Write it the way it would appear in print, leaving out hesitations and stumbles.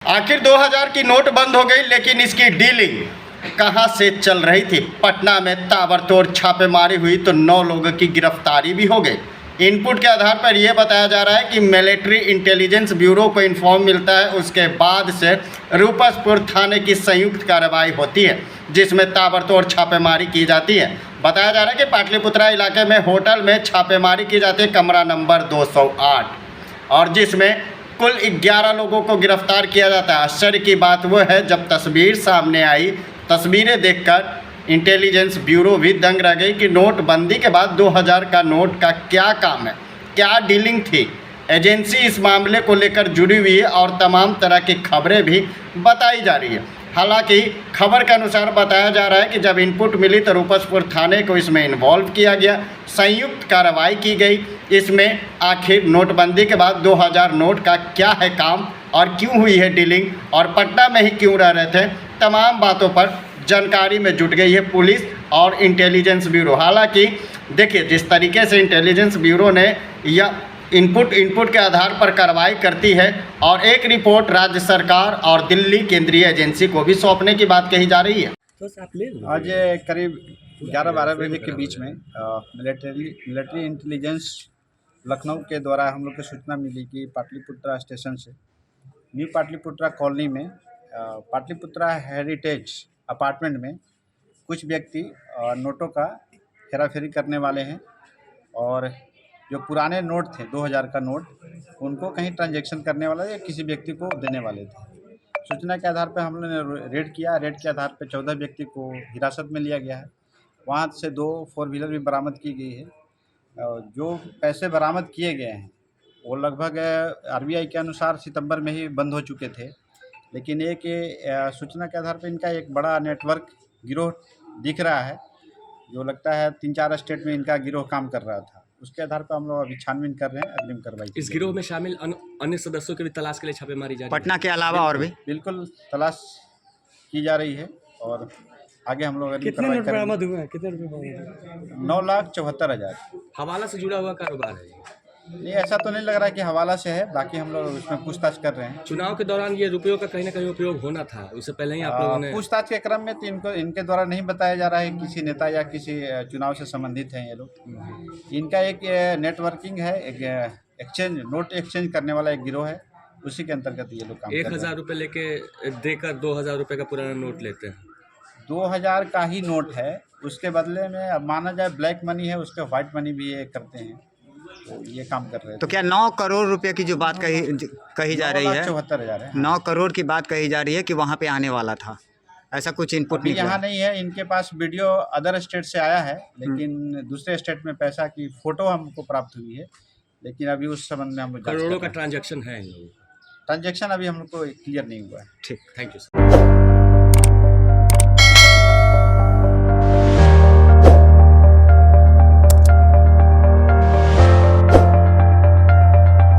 आखिर 2000 की नोट बंद हो गई, लेकिन इसकी डीलिंग कहां से चल रही थी। पटना में ताबड़तोड़ छापेमारी हुई तो 9 लोगों की गिरफ्तारी भी हो गई। इनपुट के आधार पर यह बताया जा रहा है कि मिलिट्री इंटेलिजेंस ब्यूरो को इन्फॉर्म मिलता है, उसके बाद से रूपसपुर थाने की संयुक्त कार्रवाई होती है, जिसमें ताबड़तोड़ छापेमारी की जाती है। बताया जा रहा है कि पाटलिपुत्रा इलाके में होटल में छापेमारी की जाती है, कमरा नंबर 208, और जिसमें कुल 11 लोगों को गिरफ्तार किया जाता है। आश्चर्य की बात वो है, जब तस्वीर सामने आई, तस्वीरें देखकर इंटेलिजेंस ब्यूरो भी दंग रह गई कि नोटबंदी के बाद 2000 का नोट का क्या काम है, क्या डीलिंग थी। एजेंसी इस मामले को लेकर जुड़ी हुई है और तमाम तरह की खबरें भी बताई जा रही है। हालांकि खबर के अनुसार बताया जा रहा है कि जब इनपुट मिली तो रूपसपुर थाने को इसमें इन्वॉल्व किया गया, संयुक्त कार्रवाई की गई। इसमें आखिर नोटबंदी के बाद 2000 नोट का क्या है काम और क्यों हुई है डीलिंग, और पटना में ही क्यों रह रहे थे, तमाम बातों पर जानकारी में जुट गई है पुलिस और इंटेलिजेंस ब्यूरो। हालांकि देखिए, जिस तरीके से इंटेलिजेंस ब्यूरो ने या इनपुट के आधार पर कार्रवाई करती है और एक रिपोर्ट राज्य सरकार और दिल्ली केंद्रीय एजेंसी को भी सौंपने की बात कही जा रही है। आज करीब 11-12 बजे के बीच में मिलिट्री इंटेलिजेंस लखनऊ के द्वारा हम लोग को सूचना मिली कि पाटलिपुत्रा स्टेशन से न्यू पाटलिपुत्रा कॉलोनी में पाटलिपुत्रा हेरिटेज अपार्टमेंट में कुछ व्यक्ति नोटों का हेराफेरी करने वाले हैं, और जो पुराने नोट थे 2000 का नोट, उनको कहीं ट्रांजैक्शन करने वाला या किसी व्यक्ति को देने वाले थे। सूचना के आधार पर हम लोगों ने रेड किया। रेड के आधार पर 14 व्यक्ति को हिरासत में लिया गया है। वहाँ से 2 4 व्हीलर भी बरामद की गई है। जो पैसे बरामद किए गए हैं वो लगभग आरबीआई के अनुसार सितंबर में ही बंद हो चुके थे, लेकिन एक सूचना के आधार पर इनका एक बड़ा नेटवर्क गिरोह दिख रहा है, जो लगता है 3-4 स्टेट में इनका गिरोह काम कर रहा था। उसके आधार पर हम लोग अभी छानबीन कर रहे हैं, अग्रिम कार्रवाई। इस गिरोह में शामिल अन्य सदस्यों की भी तलाश के लिए छापेमारी जारी है। पटना के अलावा और भी बिल्कुल तलाश की जा रही है, और आगे हम लोग कितने नोट बरामद हुए हैं? कितने रुपए बरामद हुए? 9,74,000। हवाला से जुड़ा हुआ कारोबार है ये। नहीं, ऐसा तो नहीं लग रहा है कि हवाला से है। बाकी हम लोग उसमें पूछताछ कर रहे हैं। चुनाव के दौरान ये रुपयों का कहीं ना कहीं उपयोग होना था, उससे पहले ही आप लोगों ने पूछताछ के क्रम में तो इनके द्वारा नहीं बताया जा रहा है किसी नेता या किसी चुनाव से संबंधित हैं ये लोग। इनका एक नेटवर्किंग है, एक नोट एक्सचेंज करने वाला एक गिरोह है, उसी के अंतर्गत ये लोग काम कर रहे हैं। 1000 रुपये लेके देकर 2000 रुपये का पुराना नोट लेते हैं। 2000 का ही नोट है, उसके बदले में अब माना जाए ब्लैक मनी है, उसके व्हाइट मनी भी ये करते हैं, तो ये काम कर रहे हैं। तो क्या 9 करोड़ रुपए की जो बात कही जा रही है, 9,74,000 है। 9 करोड़ की बात कही जा रही है कि वहाँ पे आने वाला था, ऐसा कुछ इनपुट अभी निकला? यहाँ नहीं है। इनके पास वीडियो अदर स्टेट से आया है, लेकिन दूसरे स्टेट में पैसा की फ़ोटो हमको प्राप्त हुई है, लेकिन अभी उस संबंध में हम लोग करोड़ों का ट्रांजैक्शन है इन लोगों का। ट्रांजेक्शन अभी हम लोग को क्लियर नहीं हुआ है। ठीक, थैंक यू सर।